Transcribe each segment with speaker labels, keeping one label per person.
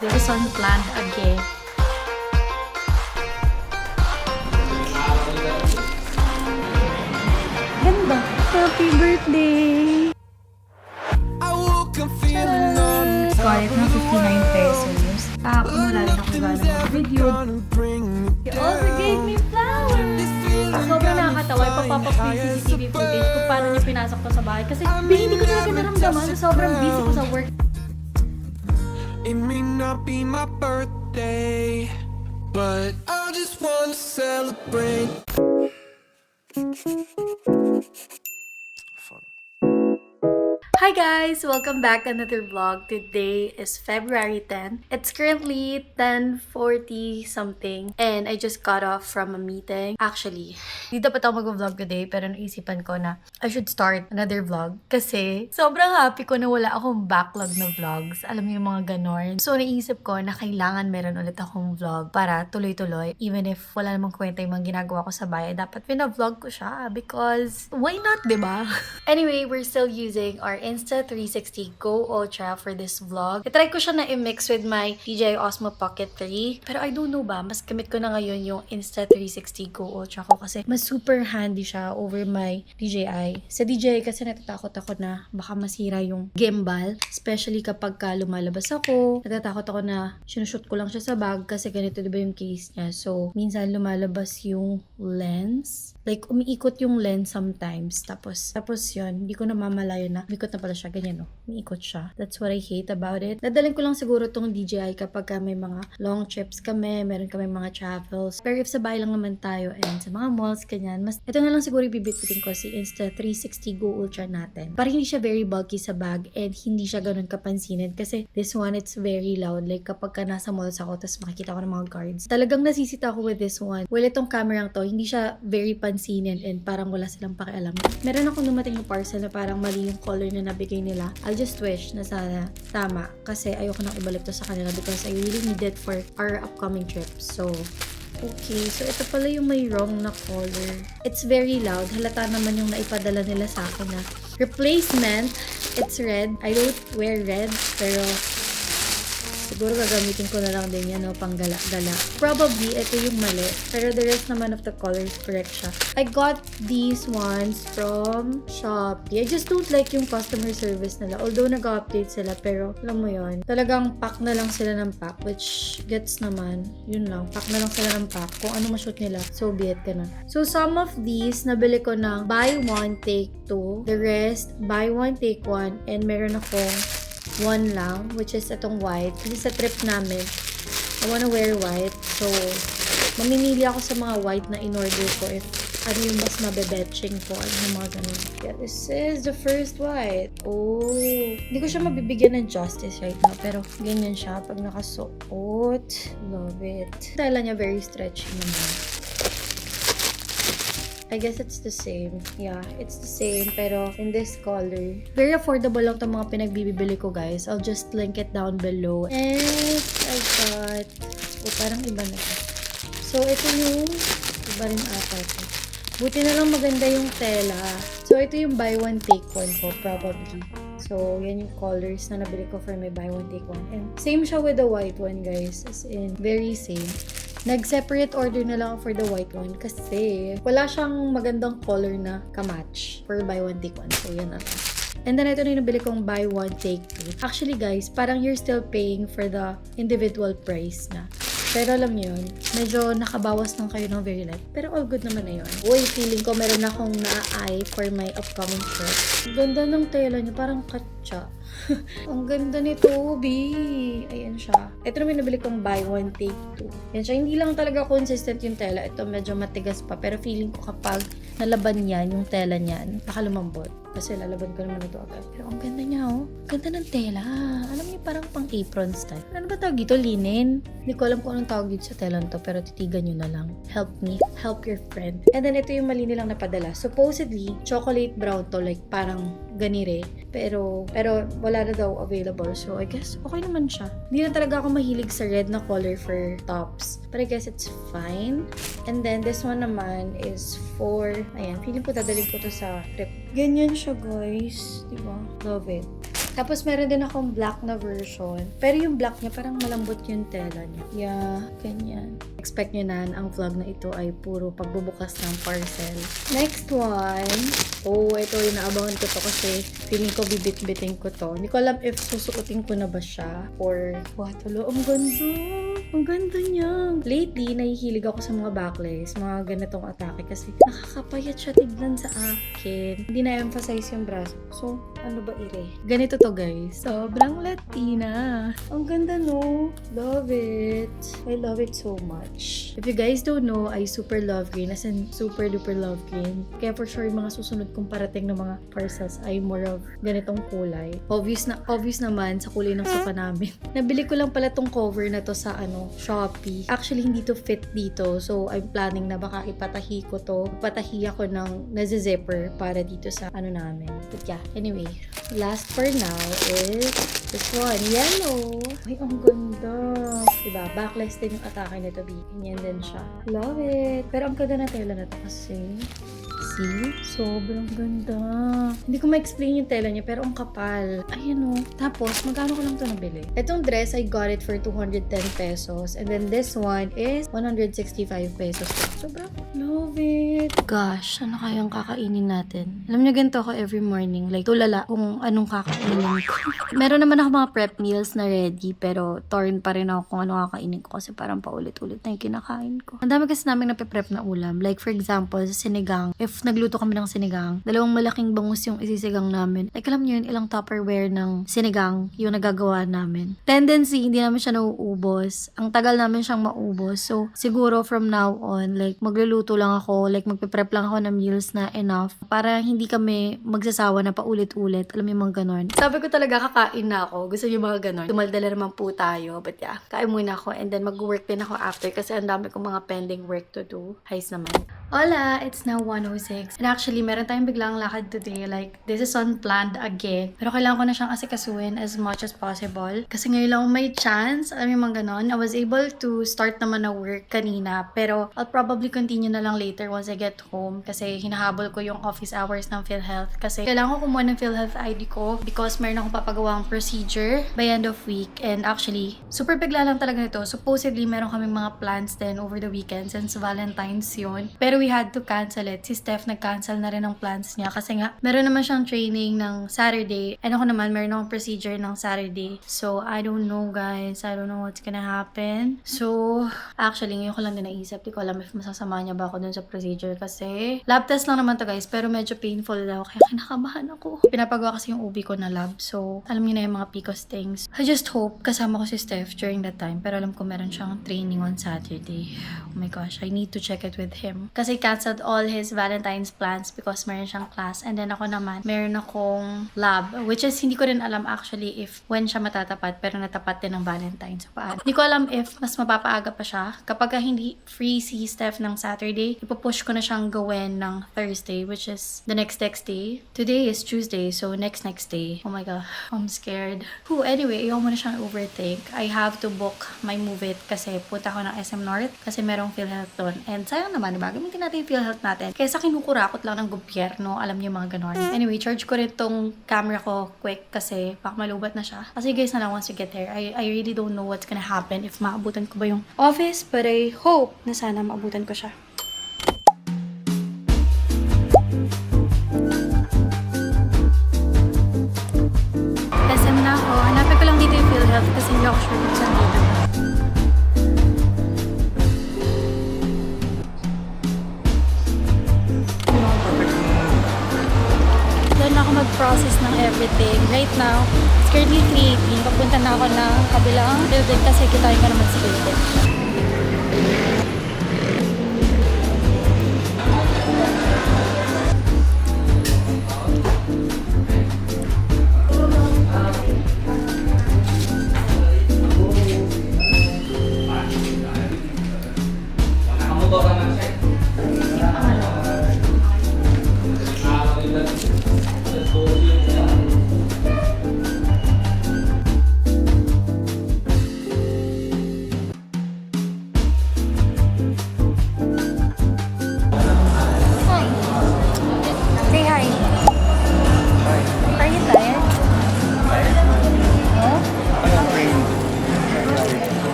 Speaker 1: There's unplanned again. Ganda. Happy birthday! Kahit na 59 pesos. Tapos wala rin ako gano'n mga video. You also gave me flowers! Sobrang nakakatawa. Ipapapap ko yung CCTV footage kung paano niya pinasok ko sa bahay. Kasi hindi ko talaga naramdaman. Sobrang busy ko sa work.
Speaker 2: It may not be my birthday, but I just wanna celebrate.
Speaker 1: Hi guys! Welcome back to another vlog. Today is February 10. It's currently 10:40 something and I just got off from a meeting. Actually, di dapat ako mag-vlog today pero naisipan ko na I should start another vlog kasi sobrang happy ko na wala akong backlog na vlogs. Alam niyo yung mga ganon. So naisip ko na kailangan meron ulit akong vlog para tuloy-tuloy. Even if wala namang kwenta yung mga ginagawa ko sa bahay, dapat pina-vlog ko siya because why not, diba? Anyway, we're still using our Insta360 Go Ultra for this vlog. I-try ko siya na i-mix with my DJI Osmo Pocket 3. Pero I don't know ba, mas gamit ko na ngayon yung Insta360 Go Ultra ko kasi mas super handy siya over my DJI. Sa DJI kasi natatakot ako na baka masira yung gimbal. Especially kapag lumalabas ako. Natatakot ako na sinushoot ko lang siya sa bag kasi ganito diba yung case niya. So, minsan lumalabas yung lens. Like, umiikot yung lens sometimes. Tapos yun, hindi ko namamalayo na umiikot na pala siya. Ganyan, no? Umiikot siya. That's what I hate about it. Dadalhin ko lang siguro tong DJI kapag may mga long trips kami, meron kami mga travels. Pero if sa bahay lang naman tayo and sa mga malls, ganyan, ito na lang siguro ibibitbitin ko si Insta360 Go Ultra natin. Para hindi siya very bulky sa bag and hindi siya ganun kapansinin kasi this one, it's very loud. Like, kapag ka nasa malls ako, tapos makikita ko ng mga guards. Talagang nasisita ako with this one. Well, itong camera to, hindi siya very pansinin and parang wala silang pakialam. Meron akong dumating yung parcel na parang mali yung color na nabigay nila. I'll just wish na sana tama kasi ayoko nang ibalik to sa kanila because I really need it for our upcoming trip. So, okay. So, ito pala yung may wrong na color. It's very loud. Halata naman yung naipadala nila sa akin na replacement. It's red. I don't wear red pero siguro gagamitin ko na lang din yan, no, pang gala-gala. Probably, ito yung mali. Pero the rest naman of the colors, correct siya. I got these ones from Shopee. I just don't like yung customer service nila. Although, nag-update sila, pero alam mo yon, talagang pack na lang sila ng pack, which gets naman. Yun lang, pack na lang sila ng pack. Kung ano ma-shoot nila, so be it, ganun. So, some of these, nabili ko ng buy one, take two. The rest, buy one, take one. And meron akong one lang, which is itong white. Kasi sa trip namin, I wanna wear white. So, mamimili ako sa mga white na in-order ko if ano yung mas mabebetching ko. Ano yung mga ganun. Yeah, this is the first white. Oh, hindi ko siya mabibigyan ng justice right now. Pero, ganyan siya pag nakasuot. Love it. Tela niya very stretchy naman. I guess it's the same. Yeah, it's the same. Pero in this color. Very affordable lang itong mga pinagbibili ko, guys. I'll just link it down below. And I got... Oh, parang iba na ito. So, ito yung... Iba rin ata ito. Buti na lang maganda yung tela. So, ito yung buy one, take one ko, probably. So, yan yung colors na nabili ko for my buy one, take one. And same siya with the white one, guys. As in, very same. Nag-separate order na lang for the white one kasi wala siyang magandang color na kamatch for buy one, take one. So, yan na lang. And then, ito na yung nabili kong buy one, take two. Actually, guys, parang you're still paying for the individual price na. Pero alam niyo yun, medyo nakabawas lang kayo ng very light. Pero all good naman na yun. Uy, feeling ko meron akong na-eye for my upcoming trip. Ganda ng tela niya, parang katsa. Ang ganda nito, B. Ayan siya. Ito naman nabili kong buy one, take two. Yan siya. Hindi lang talaga consistent yung tela. Ito medyo matigas pa. Pero feeling ko kapag nalaban yan, yung tela niyan, nakalumambot. Kasi lalaban ko naman ito agad. Pero ang ganda niya, oh. Ganda ng tela. Alam niyo, parang pang apron style. Ano ba tawag dito? Linen? Hindi ko alam kung anong tawag dito sa tela nito. Pero titigan nyo na lang. Help me. Help your friend. And then, ito yung mali nilang napadala. Supposedly, chocolate brown to. Like, parang ganire. Pero wala na daw available. So, I guess, okay naman siya. Hindi na talaga ako mahilig sa red na color for tops. But I guess it's fine. And then, this one naman is for, ayan, feeling ko dadalhin ko to sa trip. Ganyan siya, guys. Diba? Love it. Tapos meron din akong black na version. Pero yung black niya parang malambot yung tela niya. Yeah, ganyan. Expect nyo na ang vlog na ito ay puro pagbubukas ng parcel. Next one. Oh, ito yung naabangan ko to kasi feeling ko bibit-biting ko to. Hindi ko alam if susuotin ko na ba siya or what. Hello, ang ganda. Ang ganda niya. Lately, nahihilig ako sa mga backlays, mga ganitong atake kasi nakakapayat siya tignan sa akin. Hindi na-emphasize yung braso. So, ano ba ire? Ganito to guys. Sobrang Latina. Ang ganda no. Love it. I love it so much. If you guys don't know, I super love green. As in, super duper love green. Kaya for sure, yung mga susunod kong parating ng mga parcels ay more of ganitong kulay. Obvious naman sa kulay ng sofa namin. Nabili ko lang pala tong cover na to sa Shopee. Actually, hindi to fit dito. So, I'm planning na baka ipatahi ko to. Patahi ako ng zipper para dito sa namin. But yeah, anyway. Last for now is this one. Yellow. Ay, ang ganda. Diba? Backless din yung atake nito. Ganyan din siya. Love it. Pero ang ganda na tela na to kasi. See? Sobrang ganda. Hindi ko ma-explain yung tela niya pero ang kapal. Ayan o. Tapos, magkano ko lang to nabili? Itong dress, I got it for 210 pesos. And then this one is 165 pesos. Sobrang love it. Gosh, ano kayang kakainin natin? Alam niyo, ganito ako every morning. Like, tulala kung anong kakainin ko. Meron naman ako mga prep meals na ready pero torn pa rin ako kung ano kakainin ko kasi parang paulit-ulit na yung kinakain ko. Ang dami kasi namin nape-prep na ulam. Like, for example, sa sinigang. If nagluto kami ng sinigang, dalawang malaking bangus yung isisigang namin. Like, alam niyo yun, ilang Tupperware ng sinigang yung nagagawa namin. Tendency, hindi namin siya nauubos. Ang tagal namin siyang maubos. So, siguro from now on, like, magluluto lang ako, like, magpe-prep lang ako ng meals na enough para hindi kami magsasawa na paulit-ulit. Alam mo yung mga ganon. Sabi ko talaga, kakain na ako. Gusto niyo mga ganon. Tumaldala naman po tayo. But yeah, kain muna ako and then mag-work din ako after kasi ang dami kong mga pending work to do. Highs naman. Hola! It's now 1:06. And actually, meron tayong biglang lakad today. Like, this is unplanned again. Pero kailangan ko na siyang asikasuhin as much as possible. Kasi ngayon lang may chance. Alam mo yung mga ganon. I was able to start naman na work kanina. Pero I'll probably continue na lang later once I get home. Kasi hinahabol ko yung office hours ng PhilHealth. Kasi kailangan ko kumuha ng PhilHealth ID ko because meron akong papagawang procedure by end of week. And actually, super bigla lang talaga nito. Supposedly, meron kaming mga plans din over the weekend since Valentine's yun. Pero we had to cancel it. Si Steph nag-cancel na rin ang plans niya kasi nga, meron naman siyang training ng Saturday. And ako naman, meron akong procedure ng Saturday. So, I don't know guys. I don't know what's gonna happen. So, actually, ngayon ko lang din naisip. Di ko alam if masasama niya ba ako dun sa procedure kasi lab test lang naman to guys, pero medyo painful daw. Kaya kinakabahan ako. Pinapagawa kasi yung ubi ko na lab. So, alam niyo na yung mga PCOS things. I just hope kasama ko si Steph during that time. Pero alam ko meron siyang training on Saturday. Oh my gosh, I need to check it with him. Kasi canceled all his Valentine's plans because meron siyang class. And then ako naman, meron akong lab. Which is, hindi ko rin alam actually if when siya matatapat. Pero natapat din ng Valentine's. So, paano? Hindi ko alam if mas mapapaaga pa siya. Kapag hindi free si Steph ng Saturday, ipupush ko na siyang gawin ng Thursday, which is the next day. Today is Tuesday, so next day. Oh my god, I'm scared. Anyway, ayaw mo na siyang overthink. I have to book my Move It kasi punta ko ng SM North kasi merong PhilHealth doon. And sayang naman, diba? Gamitin natin yung PhilHealth natin. Kaysa kinukurakot lang ng gobyerno, alam niyo mga ganon. Anyway, charge ko rin tong camera ko quick kasi baka malubat na siya. Kasi guys na lang once you get there, I really don't know what's gonna happen if maabutan ko ba yung office, but I hope na sana maabutan ko siya. SM na ako. Hanapin ko lang dito yung PhilHealth kasi hindi ako sure kung saan dito. Doon ako mag-process ng everything. Right now, it's currently 3:18. Papunta na ako ng kabilang building kasi kitain ko naman sa building.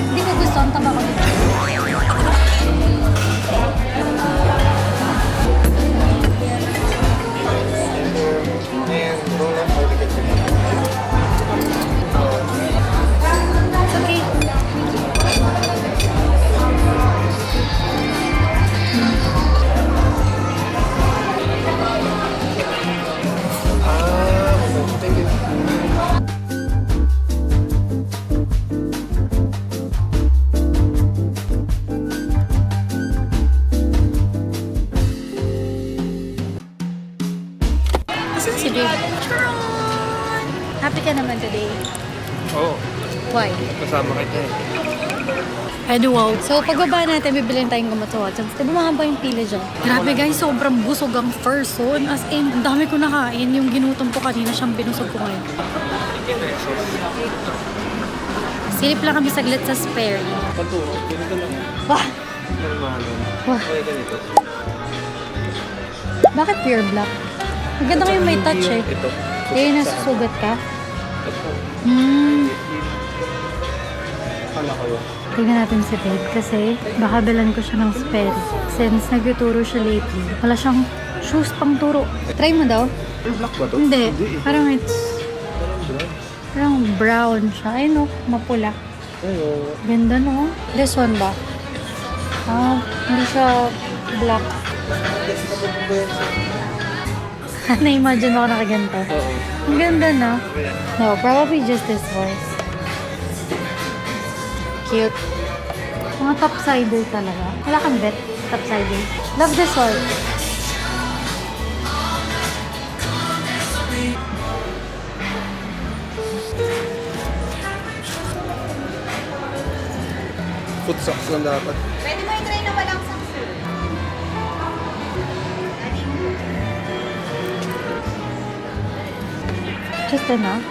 Speaker 1: Hindi ko gusto ang taba ko dito. Okay.
Speaker 2: Thank you.
Speaker 1: Asan si babe? Charon! Happy ka naman today.
Speaker 3: Oo,
Speaker 1: Why?
Speaker 3: kasama kita eh.
Speaker 1: Wow. So, pagbaba natin, bibilin tayong gamot sa Watsons. Diba mahaba yung pila dyan? Grabe guys, sobrang busog ang person. As in, ang dami ko nakain. Yung ginutom ko kanina, siyang binusog ko ngayon. Silip lang kami saglit sa spare.
Speaker 3: Panturo, ganito lang.
Speaker 1: Wah!
Speaker 3: Normal.
Speaker 1: Wah!
Speaker 3: Okay, ganito.
Speaker 1: Bakit pure black? Ang ganda kayo may touch eh.
Speaker 3: Ito.
Speaker 1: Kaya nasusugat ka?
Speaker 3: Ito. Akala ko yun.
Speaker 1: Tingnan natin si babe kasi baka dalan ko siya ng spare. Since nagtuturo siya lately, wala siyang shoes pang turo. Try mo daw?
Speaker 3: Black ba to?
Speaker 1: Hindi.
Speaker 3: eh.
Speaker 1: Parang it's parang brown siya. Ay no, mapula.
Speaker 3: Ayun.
Speaker 1: Ganda no? This one ba? Ah, hindi siya black. Na-imagine ako nakaganto.
Speaker 3: Oo.
Speaker 1: Ang ganda na. No, probably just this voice. Cute. Mga topsider talaga. Wala kang bet? Topsider. Love this one.
Speaker 3: Foot socks lang dapat.
Speaker 4: Pwede mo i-try na walang sakso.
Speaker 1: Just enough.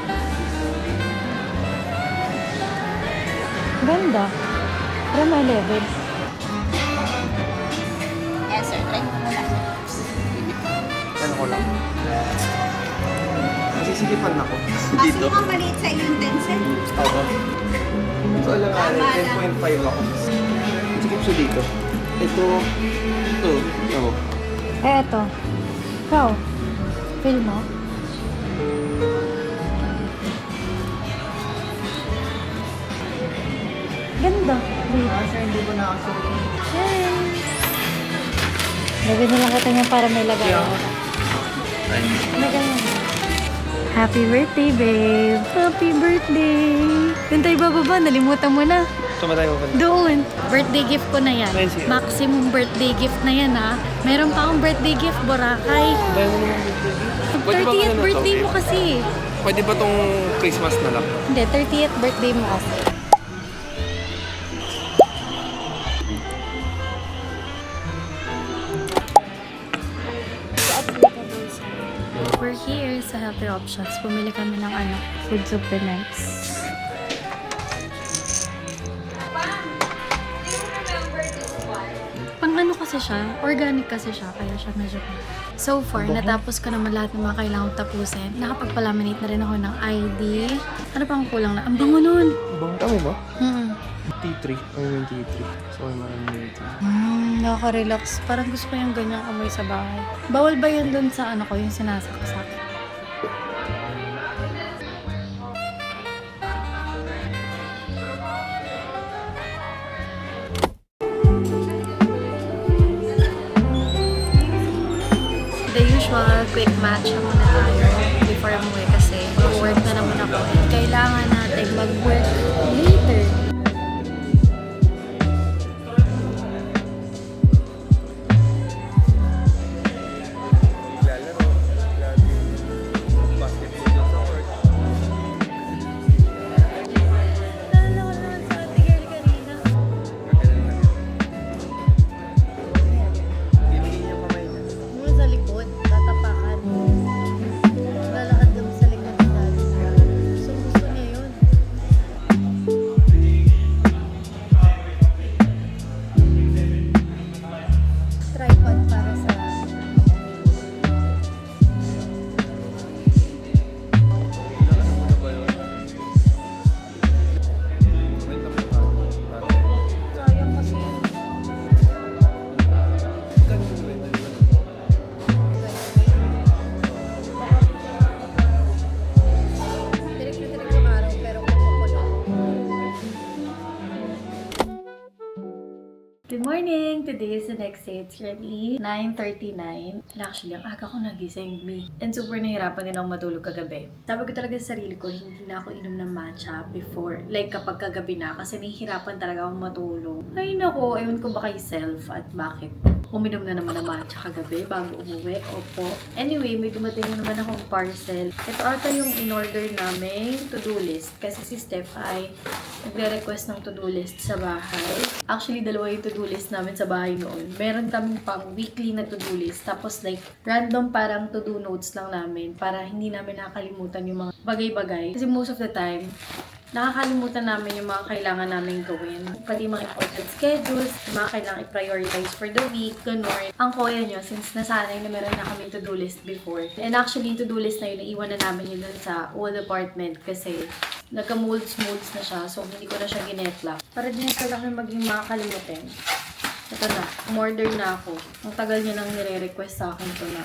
Speaker 1: Ganda. Pero may level.
Speaker 4: Yes, sir. Try mo muna.
Speaker 3: Ano ko lang. Masisikipan ako.
Speaker 4: Kasi mga maliit sa iyo yung tencent.
Speaker 3: Oo. So, alam nga,
Speaker 4: Tama
Speaker 3: 10.5 ako. Sikip siya dito. Ito. Oo.
Speaker 1: Eh, eto. Ikaw. Feel mo? Ganda.
Speaker 3: Sir, hindi ko nakasuot.
Speaker 1: Yay! Lagyan na lang kita niya para may lagay. Lagay mo. Happy birthday, babe! Happy birthday! Doon tayo bababa, nalimutan mo na.
Speaker 3: Saan ba tayo pa?
Speaker 1: Doon. Birthday gift ko na yan.
Speaker 3: Nice yun.
Speaker 1: Maximum birthday gift na yan, ha? Meron pa akong birthday gift, Boracay.
Speaker 3: Dahil mo naman birthday. Pwede ba
Speaker 1: 30th
Speaker 3: ano to?
Speaker 1: birthday mo kasi.
Speaker 3: Pwede ba tong Christmas na lang?
Speaker 1: Hindi, 30th birthday mo kasi. We're here sa Healthy Options. Bumili kami ng food supplements. Pang ano kasi siya, organic kasi siya, kaya siya medyo. So far, natapos ko naman lahat ng mga kailangan tapusin. Nakapagpalaminate na rin ako ng ID. Ano pang kulang na? Ang bango nun!
Speaker 3: Bang kami ba?
Speaker 1: Mm-mm.
Speaker 3: T3. Ano yung T3? So, maraming T3.
Speaker 1: Nakaka-relax. Parang gusto ko yung ganyang amoy sa bahay. Bawal ba yun dun sa ano ko, yung sinasaksak? The usual, quick match muna tayo before umuwi kasi work na naman ako. Kailangan natin mag-work later.
Speaker 3: Lalaro. Lagi. Basketball lang sa work.
Speaker 1: Naalala ko naman sa ate girl kanina.
Speaker 3: Hindi niya kamay niya.
Speaker 1: Muna sa likod, tatapakan. Lalakad lang sa morning! Today is the next day. It's currently 9:39. And actually, ang aga ko nagising me. And super nahirapan din ako matulog kagabi. Sabi ko talaga sa sarili ko, hindi na ako inom ng matcha before. Like kapag kagabi na, kasi nahihirapan talaga akong matulog. Ay nako, ewan ko ba kay self at bakit. Uminom na naman ng matcha kagabi bago umuwi. Opo. Anyway, may dumating na naman akong parcel. Ito ata yung in-order namin to-do list. Kasi si Steph ay nagre-request ng to-do list sa bahay. Actually, dalawa yung to-do list namin sa bahay noon. Meron kaming pang weekly na to-do list. Tapos like, random parang to-do notes lang namin para hindi namin nakakalimutan yung mga bagay-bagay. Kasi most of the time, nakakalimutan namin yung mga kailangan namin gawin. Pati mga important schedules, yung mga kailangan i-prioritize for the week, ganun. Ang kuya nyo, since nasanay na meron na kami to-do list before. And actually, yung to-do list na yun, naiwan na namin yun dun sa old apartment kasi nagka-molds na siya. So, hindi ko na siya ginetla. Para din ito lang maging makakalimutin. Ito na, umorder na ako. Ang tagal niya nang nire-request sa akin ito na.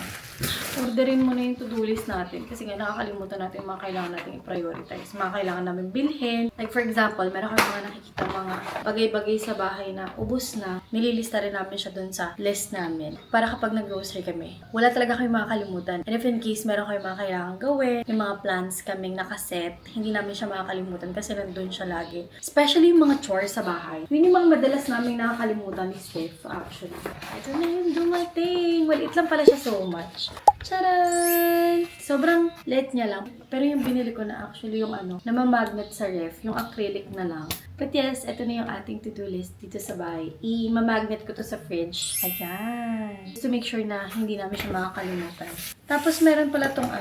Speaker 1: Orderin mo na yung to-do list natin kasi nga nakakalimutan natin yung mga kailangan natin i-prioritize. Mga kailangan namin bilhin. Like for example, meron kami mga nakikita mga bagay-bagay sa bahay na ubos na. Nililista rin namin siya dun sa list namin. Para kapag nag-grocery kami, wala talaga kami makakalimutan. And if in case meron kami mga kailangan gawin, yung mga plans kaming nakaset, hindi namin siya makakalimutan kasi nandun siya lagi. Especially yung mga chores sa bahay. Yun yung mga madalas namin nakakalimutan ni Steph actually. Ito na yung dumating. Maliit lang pala siya so much. Charan! Sobrang light niya lang. Pero yung binili ko na actually yung namamagnet sa ref. Yung acrylic na lang. But yes, ito na yung ating to-do list dito sa bahay. I-mamagnet ko to sa fridge. Ayan. Just to make sure na hindi namin siya makakalimutan. Tapos meron pala tong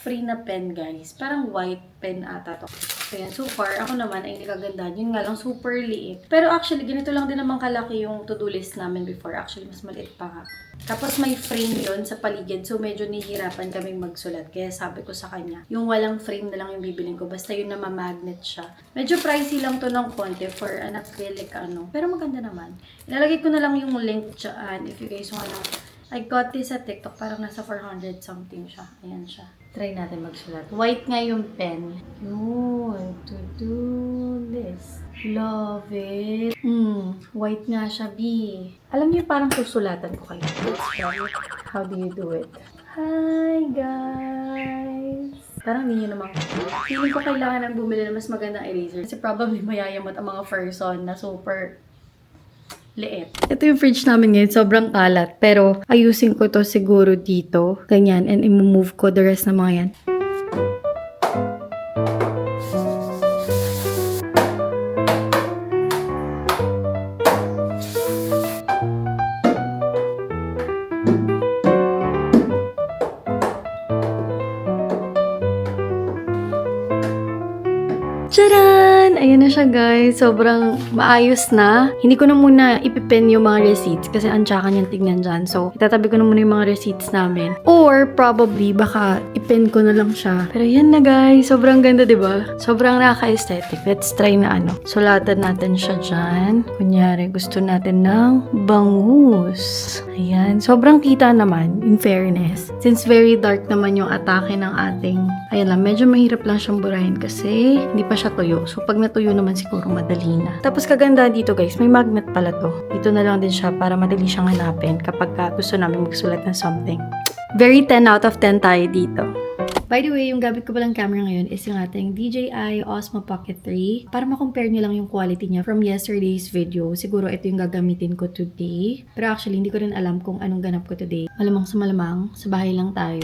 Speaker 1: free na pen guys. Parang white pen ata to. Ayan, so far, ako naman ay hindi kagandahan. Yun nga lang, super liit. Pero actually, ganito lang din naman kalaki yung to-do list namin before. Actually, mas maliit pa nga. Tapos may frame yon sa paligid. So, medyo nahihirapan kaming magsulat. Kaya sabi ko sa kanya, yung walang frame na lang yung bibiling ko. Basta yun na mamagnet siya. Medyo pricey lang to ng konti for an acrylic Pero maganda naman. Ilalagay ko na lang yung link dyan. If you guys want I got this sa TikTok. Parang nasa 400 something siya. Ayan siya. Try natin magsulat. White nga yung pen. Yun. To do this. Love it. White nga siya, B. Alam niyo, parang susulatan ko kayo. Let's try it. How do you do it? Hi, guys! Parang hindi nyo naman. Feeling ko kailangan ng bumili ng mas magandang eraser. Kasi probably mayayamot ang mga person na super liit. Ito yung fridge namin ngayon. Sobrang kalat. Pero ayusin ko to siguro dito. Ganyan. And i-move ko the rest ng mga yan. Charan! Ayan na siya guys. Sobrang maayos na. Hindi ko na muna ipipen yung mga receipts kasi antsakan niyang tignan dyan. So, itatabi ko na muna yung mga receipts namin. Or, probably, baka ipin ko na lang siya. Pero yan na guys. Sobrang ganda, diba? Sobrang nakaka-aesthetic. Let's try na Sulatan natin siya dyan. Kunyari, gusto natin ng bangus. Ayan. Sobrang kita naman, in fairness. Since very dark naman yung atake ng ating... Ayan lang, medyo mahirap lang siyang burahin kasi hindi pa siya tuyo. So, pag natuyo naman siguro madali na. Tapos, kagandahan dito guys, may magnet pala to. Dito na lang din siya para madali siyang hanapin kapag gusto namin magsulat ng something. Very 10 out of 10 tayo dito. By the way, yung gamit ko palang camera ngayon is yung ating DJI Osmo Pocket 3. Para ma-compare nyo lang yung quality niya from yesterday's video. Siguro ito yung gagamitin ko today. Pero actually, hindi ko rin alam kung anong ganap ko today. Malamang sa bahay lang tayo.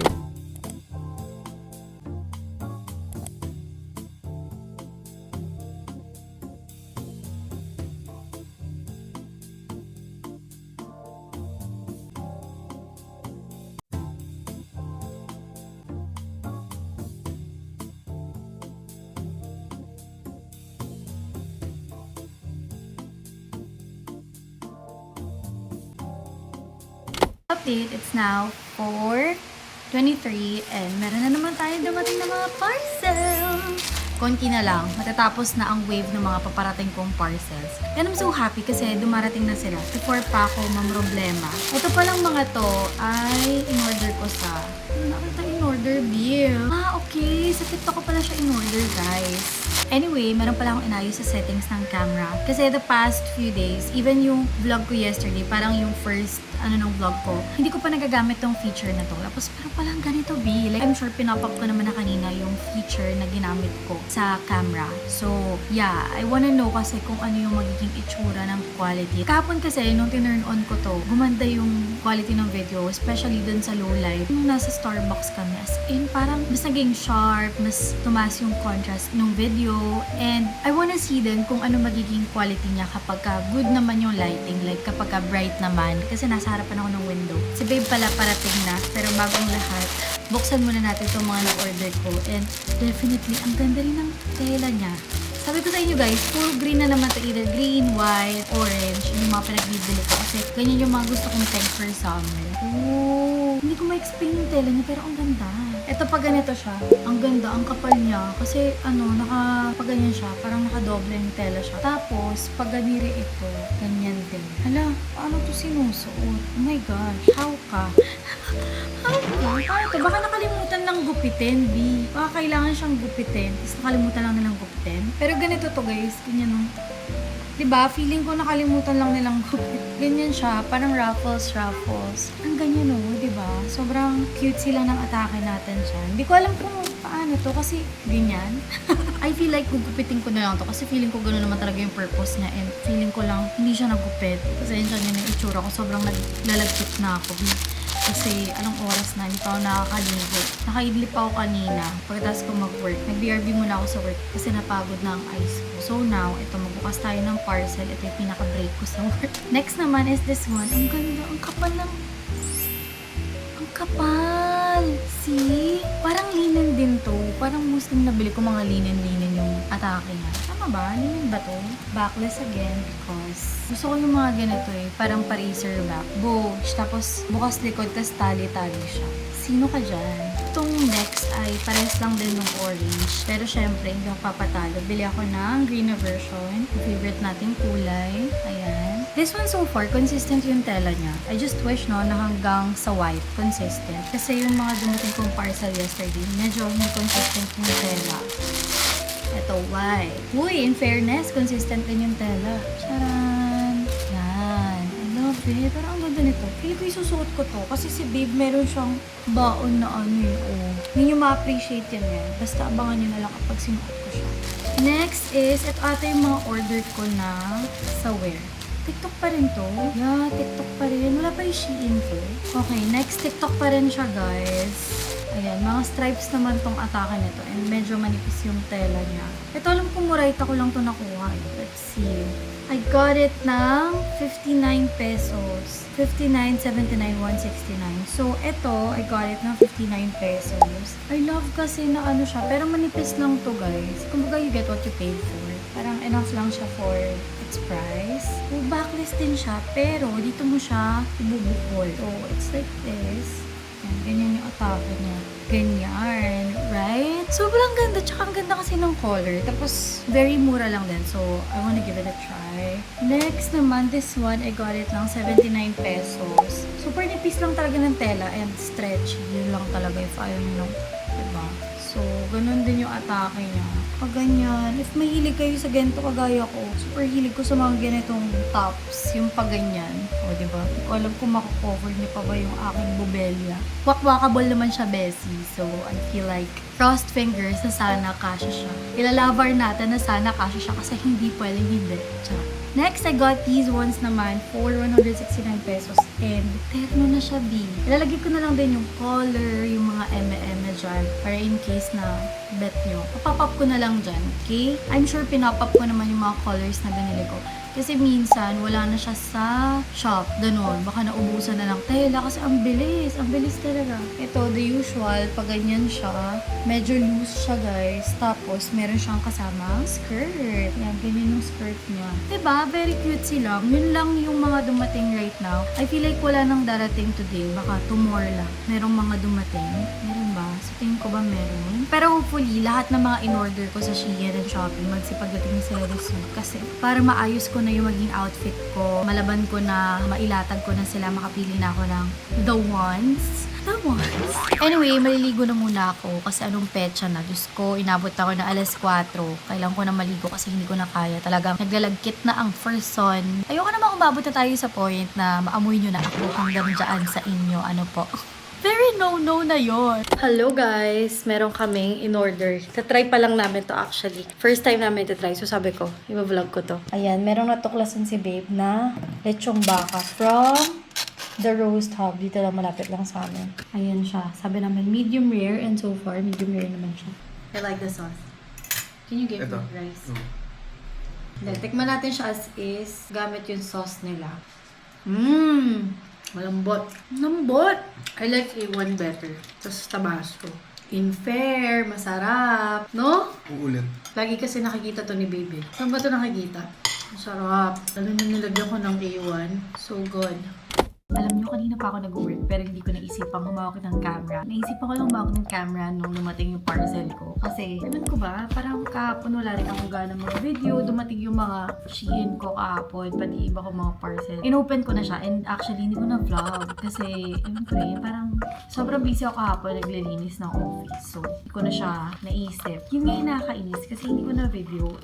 Speaker 1: Update, it's now 4:23 and meron na naman tayo dumating na mga parcel. Konti na lang, matatapos na ang wave ng mga paparating kong parcels. And I'm so happy kasi dumarating na sila before pa ako mamroblema. Ito palang mga to ay in-order ko sa... Ano nakita in-order bill? Ah, okay. Sa TikTok ko pala siya in-order, guys. Anyway, meron pala akong inayos sa settings ng camera. Kasi the past few days, even yung vlog ko yesterday, parang yung first ng vlog ko, hindi ko pa nagagamit tong feature na to. Tapos parang palang ganito, B. Like, I'm sure pinop-up ko naman na kanina yung feature na ginamit ko sa camera. So, yeah, I wanna know kasi kung ano yung magiging itsura ng quality. Kahapon kasi, nung tinurn on ko to, gumanda yung quality ng video, especially dun sa low light. Nung nasa Starbucks kami, as in, parang mas naging sharp, mas tumaas yung contrast ng video, and I wanna see din kung ano magiging quality niya kapag good naman yung lighting, like kapag bright naman, kasi nasa harapan ako ng window. Si babe pala parating na, pero bagong lahat, buksan muna natin itong mga na-order ko, and definitely, ang ganda rin ng tela niya. Sabi ko sa inyo guys, full green na naman to, either green, white, orange, yung mga pinagbibili ko, kasi ganyan yung mga gusto kong thanks for summer. Oh, hindi ko ma-explain yung tela niya, pero ang ganda. Ito pag ganito siya, ang ganda, ang kapal niya, kasi pag ganyan siya, parang nakadoble yung tela siya. Tapos, pag ganiri ito, ganyan din. Hala, paano to sinusuot? Oh my gosh, how ka? How ka? Paano to? Baka nakalimutan lang gupitin, B. Baka kailangan siyang gupitin, tapos nakalimutan lang nilang gupitin. Pero ganito to guys, ganyan no. Diba? Feeling ko nakalimutan lang nilang gupit. Ganyan siya, parang ruffles. Ang ganyan no, diba? Sobrang cute sila ng atake natin siya. Hindi ko alam kung paano to kasi ganyan. I feel like gugupitin ko na lang to kasi feeling ko gano'n naman talaga yung purpose niya, and feeling ko lang hindi siya nagupit. Kasi yun siya yung itsura ko. Sobrang naglalagkit na ako. Kasi anong oras na, hindi pa ako nakakaligo. Nakaidlip ako kanina pagkatapos ko mag-work. Nag-BRB muna ako sa work kasi napagod na ang eyes ko. So now, ito, magbukas tayo ng parcel. Ito yung pinaka-break ko sa work. Next naman is this one. Ang ganda, ang kapal ng... Ang kapal! See? Parang linen din to. Parang Muslim nabili ko mga linen yung atake niya. Tama ba? Linen ba to? Backless again because gusto ko yung mga ganito parang pa-racer back. Boosh. Tapos bukas likod, tas tali-tali siya. Sino ka dyan? Itong next ay pares lang din ng orange. Pero syempre, hindi ako papatalo. Bili ako ng green na version. Favorite nating kulay. Ayan. This one so far, consistent yung tela niya. I just wish na hanggang sa white, consistent. Kasi yung mga dumating kong parcel yesterday, medyo hindi consistent yung tela. Ito, white. Uy, in fairness, consistent din yung tela. Charan! Yan. I love it. Pero ang ganda nito. Feeling ko isusuot ko to. Kasi si babe, meron siyang baon na Hindi nyo ma-appreciate yan Basta abangan nyo na lang kapag sinuot ko siya. Next is, ito ata yung mga order ko na sa wear. TikTok pa rin to? Yeah, TikTok pa rin. Wala pa yung Shein ko. Okay, next TikTok pa rin siya, guys. Ayan, mga stripes naman tong atake nito. And medyo manipis yung tela niya. Ito, alam ko Murayta ko lang to nakuha. Let's see. I got it ng 59 pesos. 59, 79, 169. So, ito, I got it ng 59 pesos. I love kasi na siya. Pero manipis lang to, guys. Kumbaga, you get what you paid for. Parang enough lang siya for its price. So, backless din siya. Pero, dito mo siya ibubukol. So, it's like this. Yan, ganyan yung atake niya. Ganyan, right? Sobrang ganda. Tsaka ang ganda kasi ng color. Tapos, very mura lang din. So, I wanna give it a try. Next naman, this one, I got it ng 79 pesos. Super nipis lang talaga ng tela and stretchy. Yun lang talaga if ayaw nyo lang. Diba? So, ganun din yung atake niya. Pag ganyan, if mahilig kayo sa ganito kagaya ko, super hilig ko sa mga ganitong tops, yung pag ganyan. O, diba? Hindi ko alam kung makakover niyo pa ba yung aking bubelya. Wakwakable naman siya, Bessie. So, I feel like crossed fingers na sana kasha siya. Ilalabar natin na sana kasha siya kasi hindi pwedeng hindi. Charot. Next, I got these ones naman for 169 pesos and terno na siya, B. Ilalagay ko na lang din yung color, yung mga na dyan para in case na bet nyo. Papop-up ko na lang dyan, okay? I'm sure pinop-up ko naman yung mga colors na binili ko. Kasi minsan, wala na siya sa shop. Ganon. Baka naubusan na lang tela kasi ang bilis talaga. Ito, the usual, pag ganyan siya, medyo loose siya, guys. Tapos, meron siyang kasamang skirt. Yan, ganyan yung skirt niya. Diba? Very cute sila. Yun lang yung mga dumating right now. I feel like wala nang darating today. Baka tomorrow lang. Merong mga dumating. Meron ba? So, tingin ko ba meron? Pero hopefully, lahat ng mga in-order ko sa Shein and Shopee, magsipagdating na sila this week. Kasi para maayos ko na yung maging outfit ko, malaban ko na, mailatag ko na sila, makapili na ako ng the ones. The ones. Anyway, maliligo na muna ako kasi anong petsa na. Diyos ko, inabot ako na 4:00. Kailangan ko na maligo kasi hindi ko na kaya. Talagang naglalagkit na ang first son. Ayoko naman umabot na tayo sa point na maamoy nyo na ako hanggang dyan sa inyo. Ano po? Very no-no na yon. Hello guys! Meron kaming in-order. Tatry pa lang namin to actually. First time namin tatry. So sabi ko, i-vlog ko to. Ayan, merong natuklasan si babe na lechong baka from The Roast Hub. Dito lang, malapit lang sa amin. Ayan siya. Sabi namin, medium rare and so far, medium rare naman siya. I like the sauce. Can you give me rice? Then, tikman natin siya as is. Gamit yung sauce nila. Malambot. Lambot! I like A1 better. Tapos Tabasco. In fair, masarap. No?
Speaker 2: Uulit.
Speaker 1: Lagi kasi nakikita to ni baby. Saan ba to nakikita? Masarap. Lalo na nilagyan ko ng A1. So good. Alam niyo, kanina pa ako nag-work pero hindi ko naisipang humawak ng camera. Naisipan ko lang humawak ng camera nung dumating yung parcel ko. Kasi, ewan ko ba, parang kahapon wala rin akong gana mag-video. Dumating yung mga Shein ko kahapon, pati iba ko mga parcel. Inopen ko na siya and actually hindi ko na vlog. Kasi, ewan ko rin, parang sobrang busy ako kahapon naglilinis ng office. So, hindi ko na siya naisip. Yung nga yung nakakainis kasi hindi ko na video,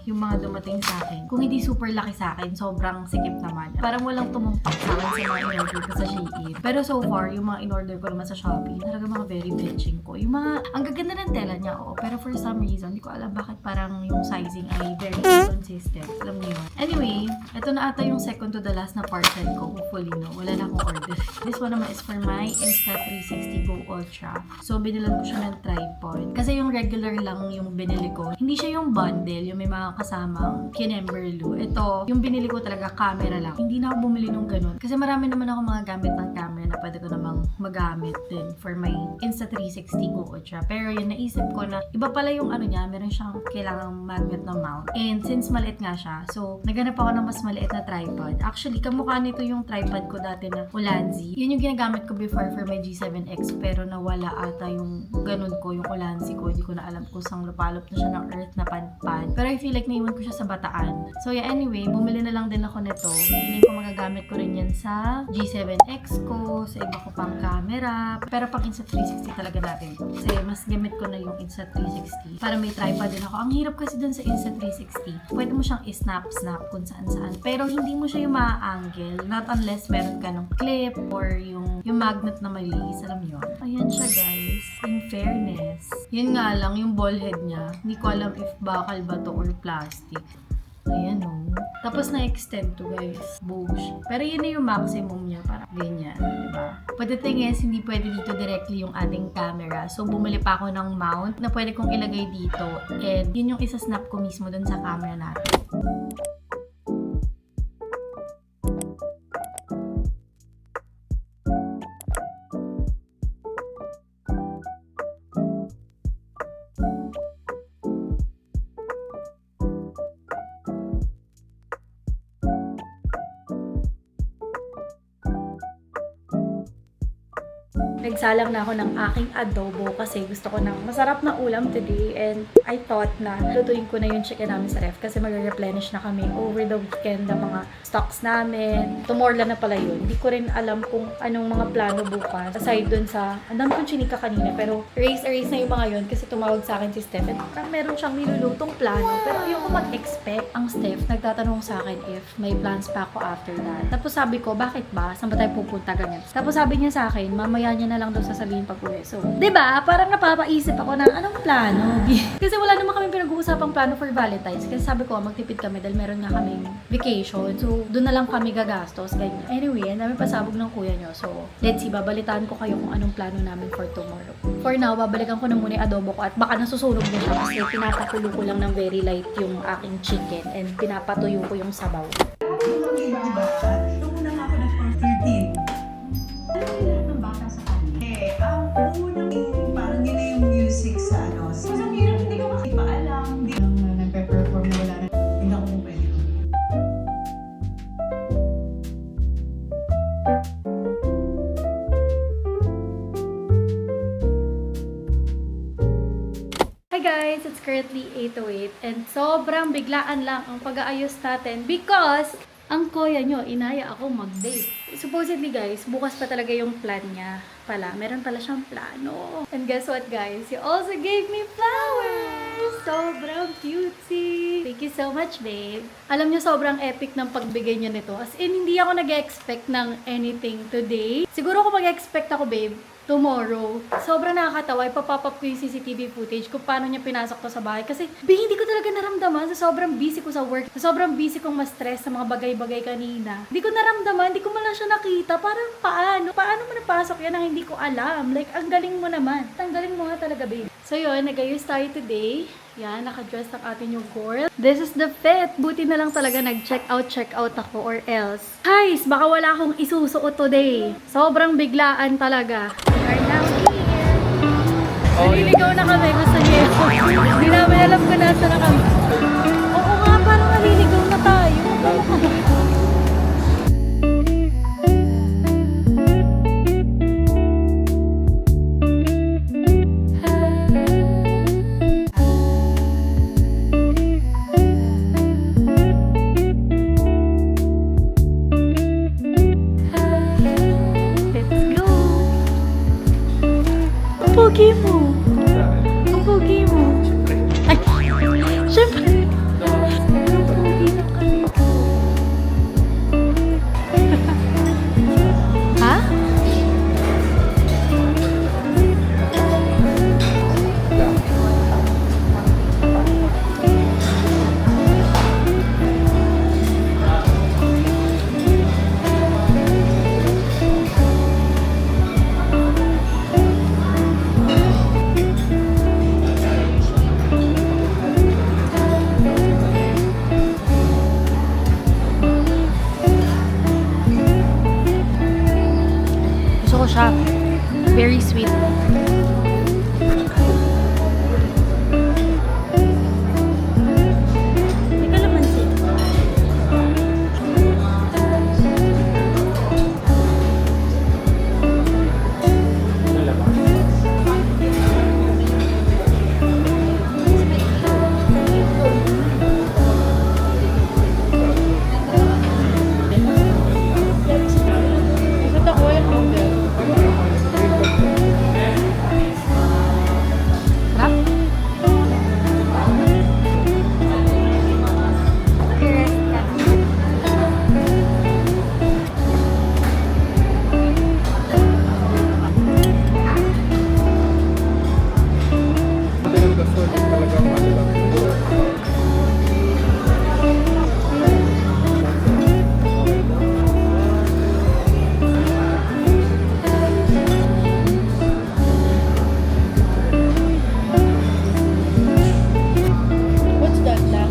Speaker 1: yung mga dumating sa akin. Kung hindi super laki sa akin, sobrang sikip naman. Parang walang tumumpak sa akin sa mga in-order ko sa Shein. Pero so far, yung mga in-order ko naman sa Shopee, talaga mga very bitching ko. Yung mga, ang gaganda ng tela niya, oo. Pero for some reason, hindi ko alam bakit parang yung sizing ay very inconsistent. Alam niyo yun. Anyway, ito na ata yung second to the last na parcel ko. Hopefully, no. Wala na akong order. This one naman is for my Insta360 Go Ultra. So, binilan ko siya ng tripod. Kasi yung regular lang yung binili ko. Hindi siya yung bundle, yung may mga kasamang Kinemberlu. Ito, yung binili ko talaga camera lang. Hindi na ako bumili nung ganun. Kasi marami naman ako mga gamit ng camera na pwede ko namang magamit din for my Insta360 Go Ultra. Pero yun, naisip ko na iba pala yung ano niya, meron siyang kailangang magnet na mount. And since maliit nga siya, so naghanap ako ng mas maliit na tripod. Actually, kamukha nito yung tripod ko dati na Ulanzi. Yun yung ginagamit ko before for my G7X pero nawala ata yung ganun ko, yung Ulanzi ko. Hindi ko na alam kung saan lupalop na siya ng earth na padpad. Pero I feel like naiwan ko siya sa Bataan. So yeah, anyway, bumili na lang din ako nito. Feeling ko magagamit ko rin yan sa G7X ko, sa iba ko pang camera. Pero pang Insta360 talaga natin. Kasi mas gamit ko na yung Insta360. Para may tripod din ako. Ang hirap kasi dun sa Insta360. Pwede mo siyang i-snap-snap kung saan-saan. Pero hindi mo siya yung ma-angle. Not unless meron ka ng clip or yung magnet na maliis. Alam yun. Ayan siya guys. In fairness. Yun nga lang, yung ball head niya. Hindi ko alam if bakal ba to or plastic. Ayan o. Tapos na-extend to guys. Boobs. Pero yun na yung maximum niya. Parang ganyan. Diba? But the thing is, hindi pwede dito directly yung ating camera. So, bumili pa ako ng mount na pwede kong ilagay dito. And yun yung isa-snap ko mismo dun sa camera natin. Nagsalang na ako ng aking adobo kasi gusto ko ng masarap na ulam today and I thought na lutuin ko na yung chicken namin sa ref kasi mag-replenish na kami over the weekend ng mga stocks namin. Tomorrow na pala yun. Hindi ko rin alam kung anong mga plano bukas. Aside dun sa, ang dami kong chinika kanina pero erase na yung mga yun kasi tumawag sa akin si Steph and meron siyang nilulutong plano pero ayoko mag-expect. Ang Steph nagtatanong sa akin if may plans pa ako after that. Tapos sabi ko, bakit ba? Saan ba tayo pupunta ganyan? Tapos sabi niya sa akin, mamaya niya na lang daw sasabihin pag uwi. So, diba? Parang napapaisip ako ng anong plano. Kasi wala naman kami pinag-uusapang plano for Valentine's. Kasi sabi ko, magtipid kami dahil meron nga kaming vacation. So, doon na lang kami gagastos. Ganyan. Anyway, ang dami pasabog ng kuya nyo. So, let's see. Babalitaan ko kayo kung anong plano namin for tomorrow. For now, babalikan ko na muna yung adobo ko at baka nasusunog na siya kasi pinapakulo ko lang ng very light yung aking chicken and pinapatuyo ko yung sabaw.
Speaker 5: Nung una nga ako nag-13, ng bata sa kanya. Ang unang parang yun na yung music sa ano. So, ang hirap, hindi ko makipaalam. Hindi lang nagpe-perform, wala na. Hindi ako pwede.
Speaker 1: currently 8:08 and sobrang biglaan lang ang pag-aayos natin because ang kuya nyo, inaya ako mag-date. Supposedly guys, bukas pa talaga yung plan niya pala. Meron pala siyang plano. And guess what guys? He also gave me flowers! Sobrang cutesy! Thank you so much, babe. Alam niyo, sobrang epic ng pagbigay niya nito. As in, hindi ako nag-expect ng anything today. Siguro kung mag-expect ako, babe, tomorrow. Sobrang nakakatawa. Ipapop up ko yung CCTV footage kung paano niya pinasok to sa bahay. Kasi, hindi ko talaga naramdaman sa sobrang busy ko sa work. Sa sobrang busy kong ma-stress sa mga bagay-bagay kanina. Hindi ko naramdaman. Hindi ko man lang siya nakita. Parang paano? Paano mo napasok yan ang hindi ko alam? Like, ang galing mo naman. Ang galing mo nga talaga, babe. So yun, nag-ayos tayo today. Yan, naka-dress ang ating yung girl. This is the fit. Buti na lang talaga nag-check out ako or else. Guys, baka wala akong isusuot today. Sobrang biglaan talaga. We are now here. Naliligaw na kami. Gusto niyo. Hindi namin alam kung nasa na kami. Oo nga, parang naliligaw na tayo. Pogi mo. Ang pogi mo. Ay, syempre. Ang pogi ng kanito. Ha? Gusto ko siya. Very sweet. May kalamansi. Gusto ko yung noodle. Sarap.
Speaker 2: Madalang ka food, talagang ano lang.
Speaker 1: What's that, Lak?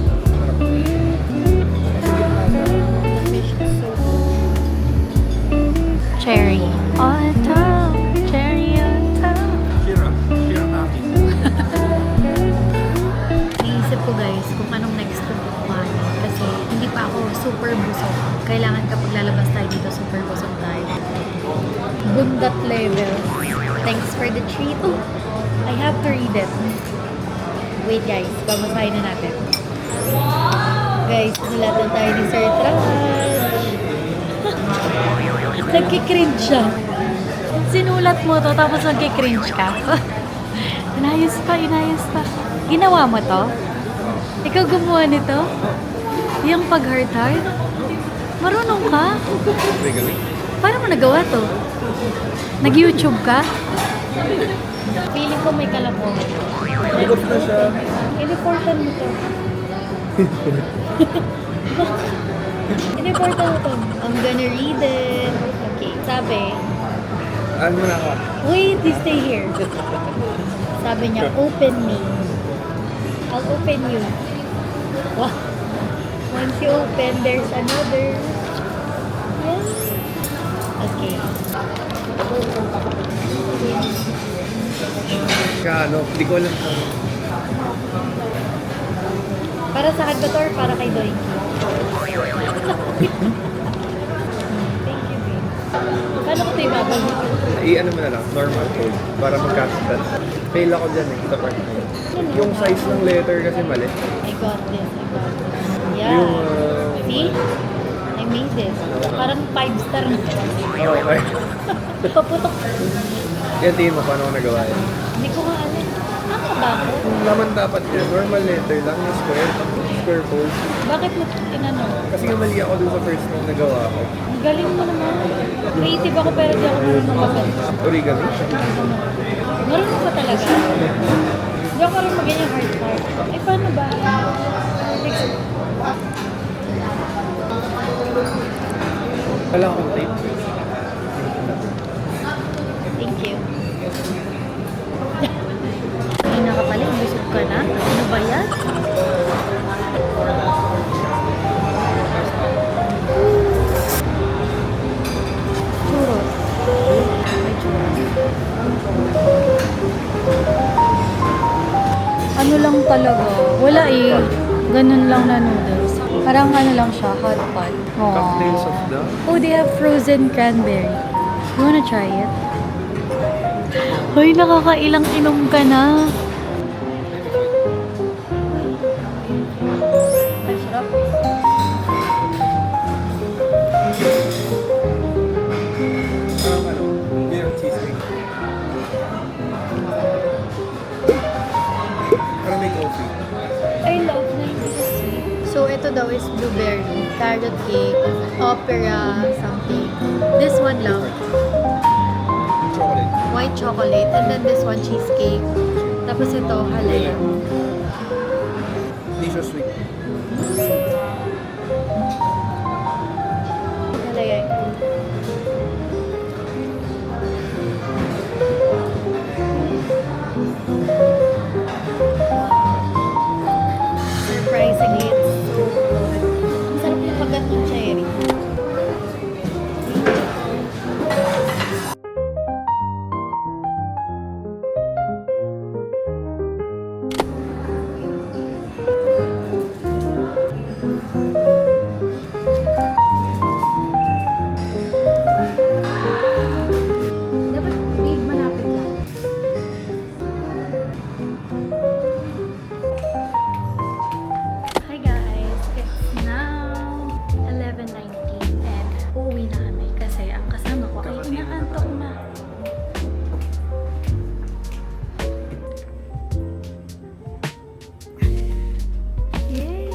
Speaker 1: Cherry on top. Cherry on top.
Speaker 2: Shira natin.
Speaker 1: Iisip ko guys kung anong next to kumain kasi hindi pa ako super busog. Kailangan kapag lalabas tayo dito, super busog tayo. Bundat level. Thanks for the treat. Oh, I have to read it. Wait guys, babasahin na natin. Guys, nulatan tayo ni Sir Trash. Nagkikringe siya. Sinulat mo to tapos nagkikringe ka. Inayos pa, inayos pa. Ginawa mo to? Ikaw gumawa nito? Yung pag-heart-heart? Marunong ka? Paano mo nagawa to? Nag-YouTube ka? Feeling ko may kalabong.
Speaker 2: Ikot na siya.
Speaker 1: Iniportan mo to. Iniportan mo to. I'm gonna read it. Okay, sabi.
Speaker 2: Ano mo na ako?
Speaker 1: Wait, you stay here. Sabi niya, open me. I'll open you. Wow. Once you open, there's another. Yes. Okay.
Speaker 2: Kaya ano, hindi ko alam kung
Speaker 1: Para sa akin ba to or para kay Doinky? Thank you, babe. Paano ko ito ibabalik?
Speaker 2: I-ano mo na lang, normal code. Para magkastan. Fail ako dyan eh, sa part na yun. Yung size ng letter kasi mali.
Speaker 1: I got this.
Speaker 2: Yung,
Speaker 1: See? I made this. Parang 5-star na.
Speaker 2: okay.
Speaker 1: Paputok.
Speaker 2: Yan, tingin mo paano ko nagawa yan.
Speaker 1: Hindi ko nga alam. Tama ba ako?
Speaker 2: Yung laman dapat yan, normal letter lang, yung square code.
Speaker 1: Bakit mo tinanong?
Speaker 2: Kasi nga mali ako dun sa first nung nagawa ko.
Speaker 1: Ang galing mo naman. Creative ako pero di ako marunong mag-ganito.
Speaker 2: Origami.
Speaker 1: Marunong ka talaga. Hindi ako marunong mag-ganyan hard part. Ay, paano ba?
Speaker 2: Wala akong tape.
Speaker 1: Thank you. Ay, nakapalik. Busog ka na. Ano ba yan? Churros. May churros. Ano lang talaga? Wala eh. Ganun lang na noodles. Parang ano lang siya, hot pot.
Speaker 2: Cocktails of the...
Speaker 1: Oh, they have frozen cranberry. You wanna try it? Hoy, nakakailang inom ka na. Ay, sarap.
Speaker 2: Parang ano, beer cheesecake. Parang may coffee.
Speaker 1: I love 90s. So, ito daw is blueberry, carrot cake, opera, something. This one lang,
Speaker 2: Chocolate.
Speaker 1: white chocolate. And then this one, cheesecake. Tapos ito, halaya.
Speaker 2: Hindi siya sweet.
Speaker 1: Halaya. Surprisingly, it's so good. Ang sarap yung kagat ng cherry. Dapat big malapit lang. Hi guys! It's now 11:19 and uuwi na kami kasi ang kasama ko ay inaantok na. Yay!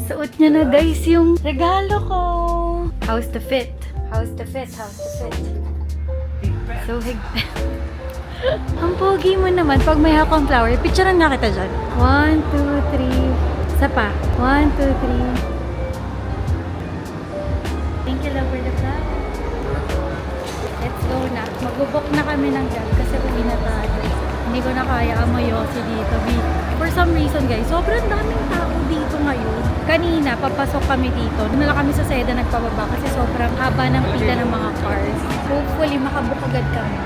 Speaker 1: Suot niya na guys yung regalo ko! How's the fit? How's the fit? How's the fit? So higpit. Ang pogi mo naman. Pag may hakong flower, picturean nga kita dyan. 1, 2, 3. Isa pa. 1, 2, 3. Thank you, love, for the flower. Let's go na. Magbubok na kami ng grab kasi uwi na tayo. Hindi ko na kaya amoyosi dito. For some reason, guys, sobrang daming tao dito ngayon. Kanina, papasok kami dito. Doon na lang kami sa Seda nagpababa kasi sobrang haba ng pila ng mga cars. Hopefully, makabook agad kami.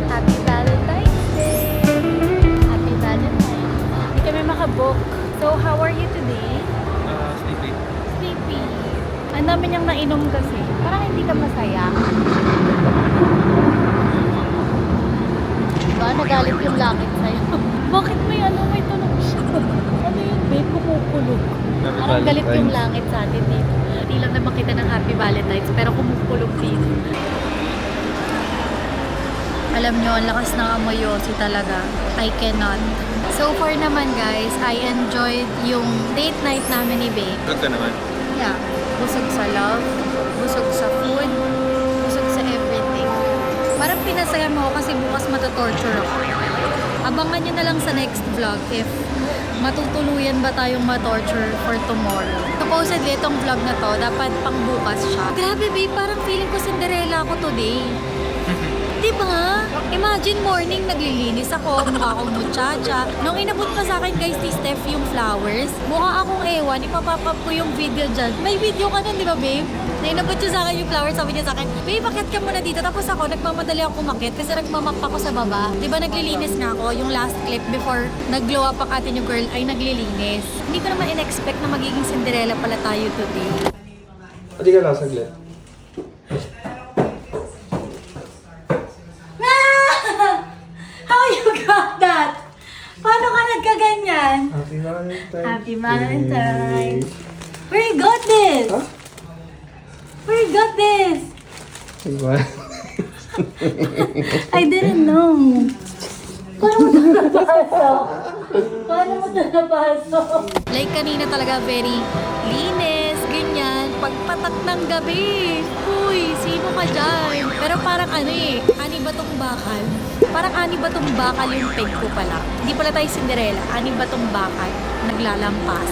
Speaker 1: Happy Valentine's Day! Happy Valentine's. Hindi kami makabook. So, how are you today?
Speaker 2: Sleepy.
Speaker 1: Sleepy. Ang dami niyang nainom kasi. Parang hindi ka masaya. Diba? Nagalit yung langit sa'yo. Bakit may may tunog siya? Ano yun, babe? Kumukulog. Parang galit yung langit sa atin dito. Hindi lang naman kita ng Happy Valentine's, pero kumukulog dito. Alam nyo, ang lakas ng amoyosi talaga. I cannot. So far naman guys, I enjoyed yung date night namin ni Babe.
Speaker 2: Huwag ka naman.
Speaker 1: Yeah. Busog sa love, busog sa food, busog sa everything. Parang pinasaya mo ako kasi bukas matotorture ako. Abangan nyo na lang sa next vlog if matutuluyan ba tayong ma-torture for tomorrow. Supposedly, itong vlog na to, dapat pang bukas siya. Grabe babe, parang feeling ko Cinderella ako today. Di ba? Imagine morning naglilinis ako, mukha akong muchacha. Nung inabot pa sa akin guys ni Steph yung flowers, mukha akong ewan, ipapapap ko yung video dyan. May video ka nun, di ba babe? Na inabot siya sa akin yung flowers, sabi niya sa akin, babe, bakit ka muna dito? Tapos ako, nagmamadali ako umakit kasi nagmamap ako sa baba. Di ba naglilinis nga ako, yung last clip before nag-glow up ang atin yung girl ay naglilinis. Hindi ko naman in-expect na magiging Cinderella pala tayo today.
Speaker 2: Pati ka lang saglit.
Speaker 1: How you got that? Paano ka nagkaganyan?
Speaker 2: Happy Valentine's.
Speaker 1: Happy Valentine's. Where you got this?
Speaker 2: Huh?
Speaker 1: Where you got this?
Speaker 2: Diba?
Speaker 1: I didn't know. Paano mo ito napasok? Paano mo ito napasok? Like kanina talaga very linis, ganyan. Pagpatak ng gabi. Uy, sino ka dyan? Pero parang ano eh, ani ba tong bakal? Parang ani ba tong bakal yung peg ko pala? Hindi pala tayo Cinderella, ani ba tong bakal? Naglalampas.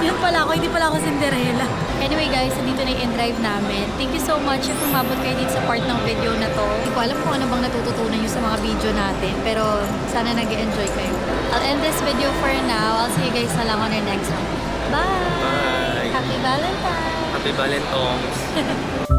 Speaker 1: Yun pala ako, hindi pala ako Cinderella. Anyway guys, nandito na yung drive namin. Thank you so much if umabot kayo dito sa part ng video na to. Hindi ko alam kung ano bang natututunan nyo sa mga video natin. Pero sana nag-enjoy kayo. I'll end this video for now. I'll see you guys na lang on our next one. Bye!
Speaker 6: Bye!
Speaker 1: Happy Valentine's!
Speaker 6: Happy Valentine's!